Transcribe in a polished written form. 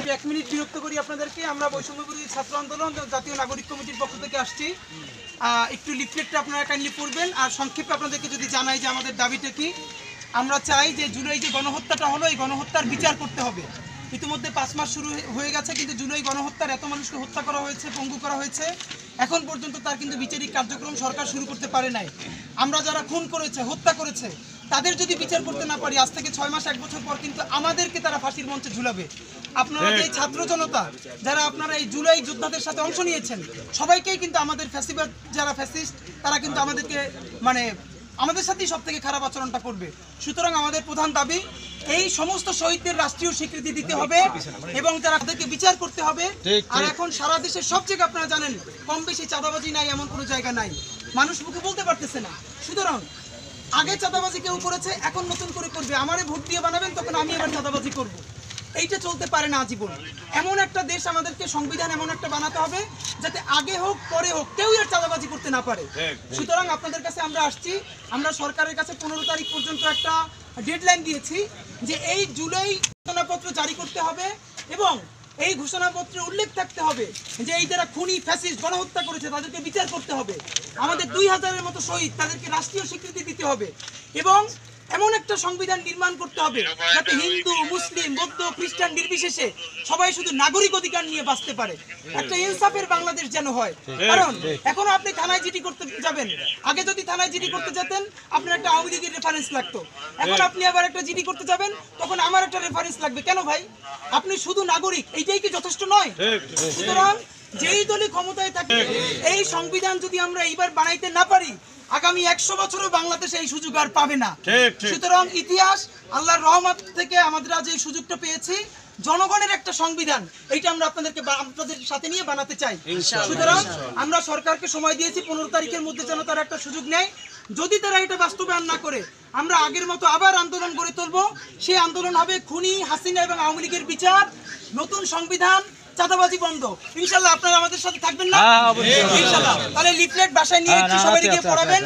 আমি 1 মিনিট বিরক্ত করি আপনাদেরকে। আমরা বৈষম্য বিরোধী ছাত্র আন্দোলন জাতীয় নাগরিক কমিটির পক্ষ থেকে আসছি। একটু লিফলেটটা আপনারা কাইন্ডলি পড়বেন। আর সংক্ষেপে আপনাদেরকে যদি জানাই যে আমাদের দাবিটা কি, আমরা চাই যে জুলাই যে গণহত্যাটা হলো, এই গণহত্যার বিচার করতে হবে। ইতিমধ্যে 5 মাস শুরু হয়ে গেছে, কিন্তু জুলাই গণহত্যার এত মানুষকে হত্যা করা হয়েছে, পঙ্গু করা হয়েছে, এখন পর্যন্ত তার কিন্তু বিচারিক কার্যক্রম সরকার শুরু করতে পারে নাই। আমরা যারা খুন করেছে, হত্যা করেছে, তাদের যদি বিচার করতে না পারি, আজ থেকে 6 মাস 1 বছর পর কিন্তু আমাদেরকে তারা ফাঁসির মঞ্চে ঝুলাবে। আপনারা যে ছাত্র জনতা যারা আপনারা এই জুলাই যোদ্ধাদের সাথে অংশ নিয়েছেন, সবাইকেই কিন্তু আমাদের ফ্যাসিবাদ যারা ফ্যাসিস্ট তারা কিন্তু আমাদেরকে আমাদের সাথেই সব থেকে খারাপ আচরণটা করবে। সুতরাং আমাদের প্রধান দাবি, এই সমস্ত শহীদদের রাষ্ট্রীয় স্বীকৃতি দিতে হবে এবং তাদেরকে বিচার করতে হবে। আর এখন সারা দেশের সব জায়গায় আপনারা জানেন কম বেশি চাঁদাবাজি নাই এমন কোনো জায়গা নাই, মানুষ মুখে বলতে পারতেছে না। সুতরাং আগে চাঁদাবাজি কেউ করেছে, এখন নতুন করে করবে। আমারে ভোট দিয়ে বানাবেন, তখন আমি এবার চাঁদাবাজি করব। এইটা চলতে পারে না আজীবন। এমন একটা দেশ আমাদেরকে, সংবিধান এমন একটা বানাতে হবে যাতে আগে হোক পরে হোক কেউ আর চাঁদাবাজি করতে না পারে। সুতরাং আপনাদের কাছে আমরা আসছি, আমরা সরকারের কাছে 15 তারিখ পর্যন্ত একটা ডেডলাইন দিয়েছি যে এই জুলাই ঘোষণাপত্র জারি করতে হবে এবং এই ঘোষণাপত্রে উল্লেখ থাকতে হবে যে এই যারা খুনি ফ্যাসিস্ট গণহত্যা করেছে তাদেরকে বিচার করতে হবে। আমাদের 2000-এর মতো শহীদ, তাদেরকে রাষ্ট্রীয় স্বীকৃতি দিতে হবে এবং এমন একটা সংবিধান নির্মাণ করতে হবে যাতে হিন্দু, মুসলিম, বৌদ্ধ, খ্রিস্টান নির্বিশেষে সবাই শুধু নাগরিক অধিকার নিয়ে বাঁচতে পারে। একটা ইনসাফের বাংলাদেশ যেন হয়। কারণ এখনো আপনি থানায় জিডি করতে যাবেন, আগে যদি থানায় জিডি করতে যেতেন আপনার একটা আওয়ামী লীগের রেফারেন্স লাগতো, এখন আপনি আবার একটা জিডি করতে যাবেন তখন আমার একটা রেফারেন্স লাগবে। কেন ভাই? আপনি শুধু নাগরিক, এইটাই কি যথেষ্ট নয়? সুতরাং যেই দলই ক্ষমতায় থাকে, এই সংবিধান যদি আমরা এইবার বানাইতে না পারি, আগামী 100 বছরও বাংলাদেশে এই সুযোগ আর পাবে না। সুতরাং ইতিহাস আল্লাহর রহমত থেকে আমরা যে সুযোগটা পেয়েছি, জনগণের একটা সংবিধান, এইটা আমরা আপনাদের সাথে নিয়ে বানাতে চাই। সুতরাং আমরা সরকারকে সময় দিয়েছি 15 তারিখের মধ্যে যেন তারা একটা সুযোগ নেয়। যদি তারা এটা বাস্তবায়ন না করে, আমরা আগের মতো আবার আন্দোলন গড়ে তুলবো। সেই আন্দোলন হবে খুনি হাসিনা এবং আওয়ামী লীগের বিচার, নতুন সংবিধান, চাঁদাবাজি বন্ধ। ইনশাআল্লাহ আপনারা আমাদের সাথে থাকবেন না? ইনশাআল্লাহ। তাহলে লিফলেট বাসায় নিয়ে একটু সবাইকে পড়াবেন।